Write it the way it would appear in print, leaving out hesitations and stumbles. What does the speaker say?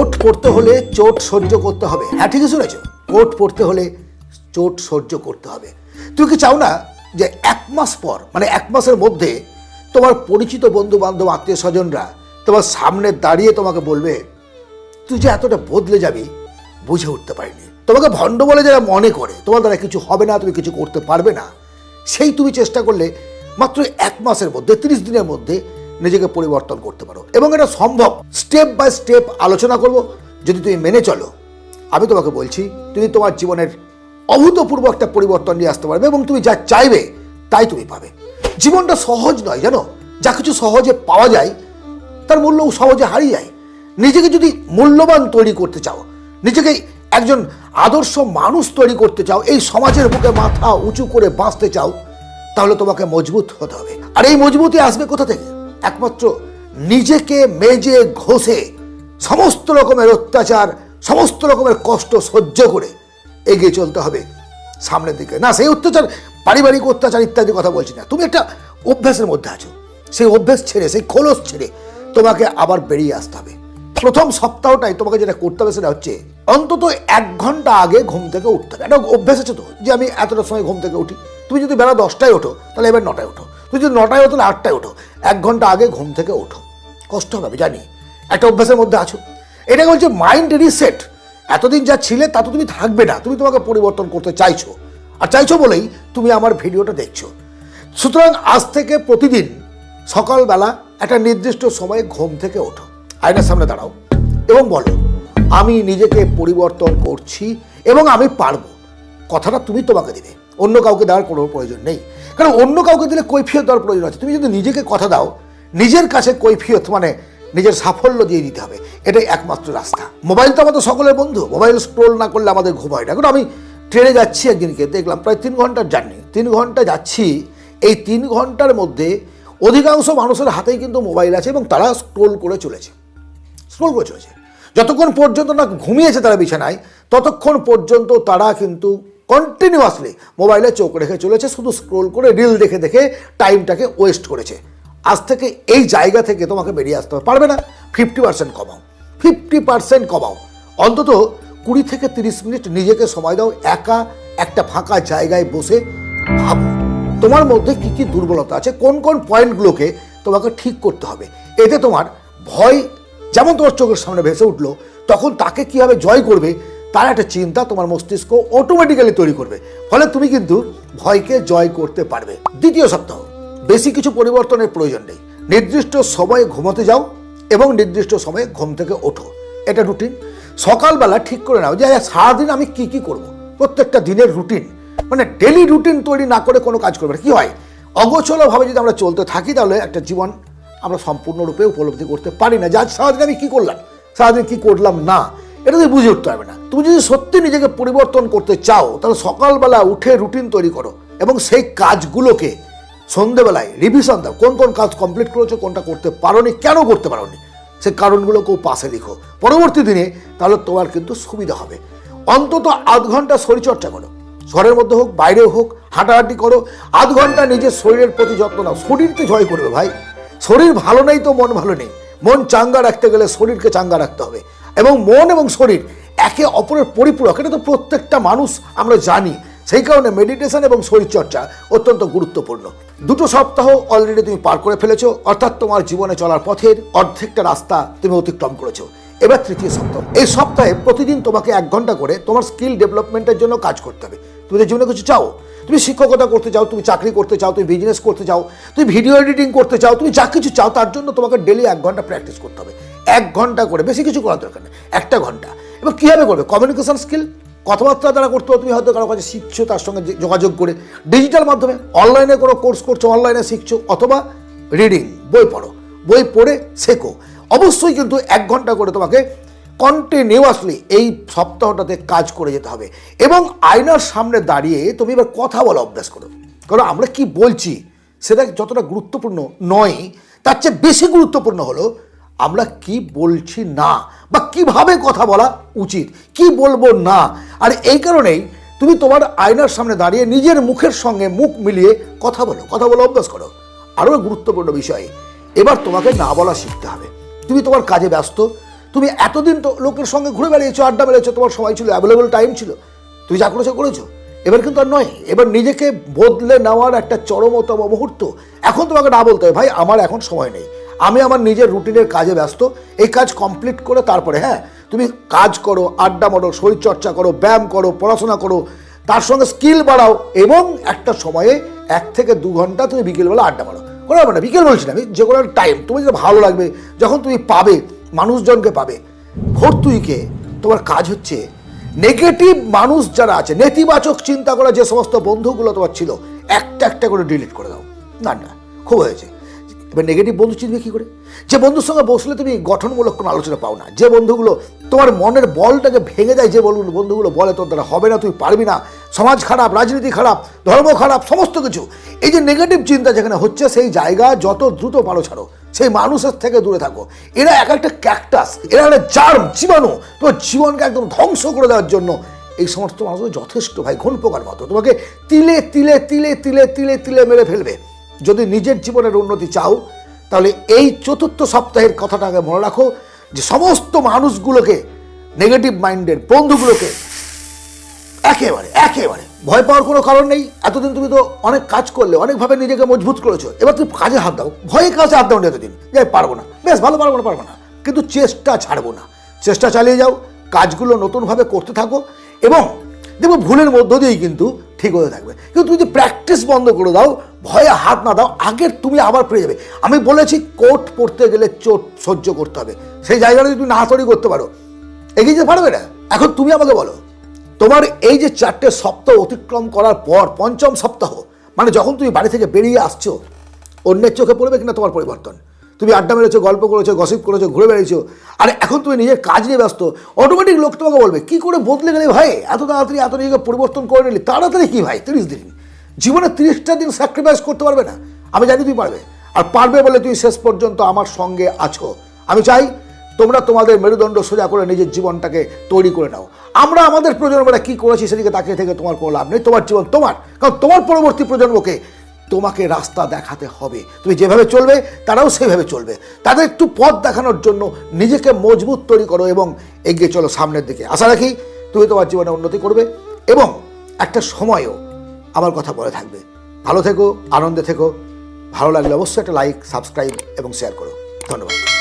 Coat পড়তে হলে চোট সহ্য করতে হবে। হ্যাঁ, ঠিকই শুনেছ, কোট পড়তে হলে চোট সহ্য করতে হবে। তুমি কি চাও না যে 1 মাস পর, মানে 1 মাসের মধ্যে তোমার পরিচিত বন্ধু বান্ধব আত্মীয় স্বজনরা তোমার সামনে দাঁড়িয়ে তোমাকে বলবে তুই যে এতটা বদলে যাবি বুঝে উঠতে পারিনি। তোমাকে ভণ্ড বলে যারা মনে করে তোমার দ্বারা কিছু হবে না, তুমি কিছু করতে পারবে না, সেই তুমি চেষ্টা করলে মাত্র 1 মাসের মধ্যে 30 দিনের মধ্যে নিজেকে পরিবর্তন করতে পারো। এবং এটা সম্ভব। স্টেপ বাই স্টেপ আলোচনা করব, যদি তুমি মেনে চলো আমি তোমাকে বলছি তুমি তোমার জীবনের অভূতপূর্ব একটা পরিবর্তন নিয়ে আসতে পারবে এবং তুমি যা চাইবে তাই তুমি পাবে। জীবনটা সহজ নয় জানো, যা কিছু সহজে পাওয়া যায় তার মূল্যও সহজে হারিয়ে যায়। নিজেকে যদি মূল্যবান তৈরি করতে চাও, নিজেকে একজন আদর্শ মানুষ তৈরি করতে চাও, এই সমাজের বুকে মাথা উঁচু করে বাঁচতে চাও, তাহলে তোমাকে মজবুত হতে হবে। আর এই মজবুতি আসবে কোথা থেকে? একমাত্র নিজেকে মেজে ঘষে সমস্ত রকমের অত্যাচার, সমস্ত রকমের কষ্ট সহ্য করে এগিয়ে চলতে হবে সামনের দিকে। না, সেই অত্যাচার, পারিবারিক অত্যাচার ইত্যাদি কথা বলছি না, তুমি একটা অভ্যাসের মধ্যে আছো, সেই অভ্যাস ছেড়ে, সেই খোলস ছেড়ে তোমাকে আবার বেরিয়ে আসতে হবে। প্রথম সপ্তাহটাই তোমাকে যেটা করতে হবে সেটা হচ্ছে অন্তত 1 ঘন্টা আগে ঘুম থেকে উঠতে হবে। একটা অভ্যাস আছে তো যে আমি এতটা সময় ঘুম থেকে উঠি। তুমি যদি বেলা 10টায় ওঠো তাহলে এবার 9টায় ওঠো, তুমি যদি 9টায় ওঠো তাহলে 8টায় ওঠো। 1 ঘন্টা আগে ঘুম থেকে ওঠো। কষ্ট হবে আমি জানি, একটা অভ্যাসের মধ্যে আছো। এটাকে বলছে মাইন্ড রিসেট। এতদিন যা ছিলে তা তো তুমি থাকবে না, তুমি তোমাকে পরিবর্তন করতে চাইছো, আর চাইছো বলেই তুমি আমার ভিডিওটা দেখছো। সুতরাং আজ থেকে প্রতিদিন সকালবেলা একটা নির্দিষ্ট সময়ে ঘুম থেকে ওঠো, আয়নার সামনে দাঁড়াও এবং বলো আমি নিজেকে পরিবর্তন করছি এবং আমি পারবো। কথাটা তুমি তোমাকে দেবে, অন্য কাউকে দেওয়ার কোনো প্রয়োজন নেই। কারণ অন্য কাউকে দিলে কৈফিয়ত দেওয়ার প্রয়োজন আছে। তুমি যদি নিজেকে কথা দাও, নিজের কাছে কৈফিয়ত মানে নিজের সাফল্য দিয়ে দিতে হবে, এটাই একমাত্র রাস্তা। মোবাইল তো আমাদের সকলের বন্ধু, মোবাইল স্ক্রোল না করলে আমাদের ঘুম হয় না। এখন আমি ট্রেনে যাচ্ছি, একদিনকে দেখলাম প্রায় 3 ঘন্টার জার্নি, 3 ঘন্টা যাচ্ছি। এই 3 ঘন্টার মধ্যে অধিকাংশ মানুষের হাতেই কিন্তু মোবাইল আছে এবং তারা স্ক্রোল করে চলেছে। যতক্ষণ পর্যন্ত না ঘুমিয়েছে তারা বিছানায়, ততক্ষণ পর্যন্ত তারা কিন্তু কন্টিনিউয়াসলি মোবাইলে চোখ রেখে চলেছে, শুধু স্ক্রোল করে রিল দেখে দেখে টাইমটাকে ওয়েস্ট করেছে। আজ থেকে এই জায়গা থেকে তোমাকে বেরিয়ে আসতে হবে। পারবে না? 50% কমাও, 50% কমাও। অন্তত 20 থেকে 30 মিনিট নিজেকে সময় দাও, একা একটা ফাঁকা জায়গায় বসে ভাবো তোমার মধ্যে কি কি দুর্বলতা আছে, কোন কোন পয়েন্টগুলোকে তোমাকে ঠিক করতে হবে। এতে তোমার ভয় যেমন তোমার চোখের সামনে ভেসে উঠলো, তখন তাকে কীভাবে জয় করবে তার একটা চিন্তা তোমার মস্তিষ্ক অটোমেটিক্যালি তৈরি করবে। ফলে তুমি কিন্তু ভয়কে জয় করতে পারবে। দ্বিতীয় সপ্তাহ, বেশি কিছু পরিবর্তনের প্রয়োজন নেই। নির্দিষ্ট সময়ে ঘুমোতে যাও এবং নির্দিষ্ট সময়ে ঘুম থেকে ওঠো, এটা রুটিন। সকালবেলা ঠিক করে নাও যে সারাদিন আমি কি কি করব। প্রত্যেকটা দিনের রুটিন, মানে ডেলি রুটিন তৈরি না করে কোনো কাজ করবে না। কী হয়, অগোছলভাবে যদি আমরা চলতে থাকি তাহলে একটা জীবন আমরা সম্পূর্ণরূপে উপলব্ধি করতে পারি না। যা সারাদিন আমি কী করলাম, সারাদিন কী করলাম না, এটা তুমি বুঝে উঠতে পারবে না। তুমি যদি সত্যি নিজেকে পরিবর্তন করতে চাও তাহলে সকালবেলা উঠে রুটিন তৈরি করো এবং সেই কাজগুলোকে সন্ধেবেলায় রিভিশন দাও। কোন কোন কাজ কমপ্লিট করেছো, কোনটা করতে পারোনি, কেন করতে পারোনি, সেই কারণগুলোকেও পাশে লিখো পরবর্তী দিনে, তাহলে তোমার কিন্তু সুবিধা হবে। অন্তত 1/2 ঘন্টা শরীরচর্চা করো, ঘরের মধ্যে হোক বাইরেও হোক, হাঁটাহাঁটি করো। 1/2 ঘন্টা নিজের শরীরের প্রতি যত্ন নাও। শরীরকে জয় করবে ভাই। শরীর ভালো নেই তো মন ভালো নেই। মন চাঙ্গা রাখতে গেলে শরীরকে চাঙ্গা রাখতে হবে এবং মন এবং শরীর একে অপরের পরিপূরক, এটা তো প্রত্যেকটা মানুষ আমরা জানি। সেই কারণে মেডিটেশন এবং শরীরচর্চা অত্যন্ত গুরুত্বপূর্ণ। 2 সপ্তাহ অলরেডি তুমি পার করে ফেলেছো, অর্থাৎ তোমার জীবনে চলার পথের অর্ধেকটা রাস্তা তুমি অতিক্রম করেছো। এবার 3য় সপ্তাহ। এই সপ্তাহে প্রতিদিন তোমাকে 1 ঘন্টা করে তোমার স্কিল ডেভেলপমেন্টের জন্য কাজ করতে হবে। তুমি যে জীবনে কিছু চাও, তুমি শিক্ষকতা করতে চাও, তুমি চাকরি করতে চাও, তুমি বিজনেস করতে চাও, তুমি ভিডিও এডিটিং করতে চাও, তুমি যা কিছু চাও তার জন্য তোমাকে ডেলি 1 ঘন্টা প্র্যাকটিস করতে হবে। 1 ঘন্টা করে, বেশি কিছু করার দরকার নেই, 1টা ঘন্টা। এবং কীভাবে করবে? কমিউনিকেশন স্কিল, কথাবার্তা দ্বারা করতে হবে। তুমি হয়তো কারো কাছে শিখছো, তার সঙ্গে যোগাযোগ করে, ডিজিটাল মাধ্যমে অনলাইনে কোনো কোর্স করছো, অনলাইনে শিখছো, অথবা রিডিং, বই পড়ো, বই পড়ে শেখো। অবশ্যই কিন্তু 1 ঘন্টা করে তোমাকে কন্টিনিউয়াসলি এই সপ্তাহটাতে কাজ করে যেতে হবে। এবং আয়নার সামনে দাঁড়িয়ে তুমি এবার কথা বলা অভ্যাস করো। কারণ আমরা কি বলছি সেটা যতটা গুরুত্বপূর্ণ নয়, তার চেয়ে বেশি গুরুত্বপূর্ণ হলো আমরা কি বলছি না, বা কিভাবে কথা বলা উচিত, কি বলবো না। আর এই কারণেই তুমি তোমার আয়নার সামনে দাঁড়িয়ে নিজের মুখের সঙ্গে মুখ মিলিয়ে কথা বলো অভ্যাস করো। আরও গুরুত্বপূর্ণ বিষয়, এবার তোমাকে না বলা শিখতে হবে। তুমি তোমার কাজে ব্যস্ত, তুমি এতদিন তো লোকের সঙ্গে ঘুরে বেড়িয়েছো, আড্ডা বেড়িয়েছো, তোমার সময় ছিল, অ্যাভেলেবল টাইম ছিল, তুমি যা করেছো করেছো। এবার কিন্তু আর নয়, এবার নিজেকে বদলে নেওয়ার একটা চরমতম মুহূর্ত। এখন তোমাকে না বলতে হবে ভাই আমার এখন সময় নেই, আমি আমার নিজের রুটিনের কাজে ব্যস্ত, এই কাজ কমপ্লিট করে তারপরে হ্যাঁ তুমি কাজ করো, আড্ডা মারো, শরীরচর্চা করো, ব্যায়াম করো, পড়াশোনা করো, তার সঙ্গে স্কিল বাড়াও এবং একটা সময়ে 1 থেকে 2 ঘন্টা তুমি বিকেলবেলা আড্ডা মারো। কোনো ব্যাপার না, বিকেল বলছি না আমি, যে কোনো টাইম তুমি যেটা ভালো লাগবে, যখন তুমি পাবে মানুষজনকে পাবে। ভর্তুইকে তোমার কাজ হচ্ছে নেগেটিভ মানুষ যারা আছে, নেতিবাচক চিন্তা করা যে সমস্ত বন্ধুগুলো তোমার ছিল একটা একটা করে ডিলিট করে দাও। না না খুব হয়েছে। এবার নেগেটিভ বন্ধু চিনবে কী করে? যে বন্ধুর সঙ্গে বসলে তুমি গঠনমূলক কোনো আলোচনা পাও না, যে বন্ধুগুলো তোমার মনের বলটাকে ভেঙে দেয়, যে বন্ধুগুলো বলে তোর দ্বারা হবে না, তুই পারবি না, সমাজ খারাপ, রাজনীতি খারাপ, ধর্ম খারাপ, সমস্ত কিছু, এই যে নেগেটিভ চিন্তা যেখানে হচ্ছে সেই জায়গা যত দ্রুত পারো ছাড়ো, সেই মানুষের থেকে দূরে থাকো। এরা এক একটা ক্যাকটাস, এরা একটা জার্ম, জীবাণু, তোমার জীবনকে একদম ধ্বংস করে দেওয়ার জন্য এই সমস্ত মানুষগুলো যথেষ্ট ভাই, ঘুণ পোকার মতো তোমাকে তিলে তিলে তিলে তিলে তিলে তিলে মেরে ফেলবে। যদি নিজের জীবনের উন্নতি চাও তাহলে এই 4র্থ সপ্তাহের কথাটাকে মনে রাখো যে সমস্ত মানুষগুলোকে, নেগেটিভ মাইন্ডের বন্ধুগুলোকে একেবারে একেবারে ভয় পাওয়ার কোনো কারণ নেই। এতদিন তুমি তো অনেক কাজ করলে, অনেকভাবে নিজেকে মজবুত করেছো, এবার তুমি কাজে হাত দাও, ভয়ে কাজে হাত দাও না এতদিন, যে পারবো না, বেশ ভালো, পারবো না, কিন্তু চেষ্টা ছাড়বো না, চেষ্টা চালিয়ে যাও, কাজগুলো নতুনভাবে করতে থাকো এবং দেখবো ভুলের মধ্য দিয়েই কিন্তু ঠিক হতে থাকবে। কিন্তু তুমি যদি প্র্যাকটিস বন্ধ করে দাও, ভয়ে হাত না দাও, আগের তুমি আবার পেয়ে যাবে। আমি বলেছি কোট পড়তে গেলে চোট সহ্য করতে হবে, সেই জায়গাটা যদি তুমি না তৈরি করতে পারো এগিয়ে যেতে পারবে না। এখন তুমি আমাকে বলো, তোমার এই যে 4টে সপ্তাহ অতিক্রম করার পর 5ম সপ্তাহ, মানে যখন তুমি বাড়ি থেকে বেরিয়ে আসছো, অন্যের চোখে পড়বে কিনা তোমার পরিবর্তন? তুমি আড্ডা মেরেছো, গল্প করেছো, গসিপ করেছো, ঘুরে বেড়িয়েছো, আর এখন তুমি নিজের কাজ নিয়ে ব্যস্ত, অটোমেটিক লোক তোমাকে বলবে কী করে বদলে গেলে ভাই, এত তাড়াতাড়ি এত নিজেকে পরিবর্তন করে নিলি। তাড়াতাড়ি কি ভাই, 30 দিন, জীবনে 30টা দিন স্যাক্রিফাইস করতে পারবে না? আমি জানি তুমি পারবে, আর পারবে বলে তুমি শেষ পর্যন্ত আমার সঙ্গে আছো। আমি চাই তোমরা তোমাদের মেরুদণ্ড সোজা করে নিজের জীবনটাকে তৈরি করে নাও। আমরা আমাদের প্রজন্মরা কী করেছি সেদিকে তাকিয়ে থেকে তোমার কোনো লাভ নেই। তোমার জীবন তোমার, কারণ তোমার পরবর্তী প্রজন্মকে তোমাকে রাস্তা দেখাতে হবে। তুমি যেভাবে চলবে তারাও সেইভাবে চলবে। তাদের একটু পথ দেখানোর জন্য নিজেকে মজবুত তৈরি করো এবং এগিয়ে চলো সামনের দিকে। আশা রাখি তুমি তোমার জীবনে উন্নতি করবে এবং একটা সময়ও আমার কথা বলে থাকবে। ভালো থেকো, আনন্দে থেকো। ভালো লাগলে অবশ্যই একটা লাইক, সাবস্ক্রাইব এবং শেয়ার করো। ধন্যবাদ।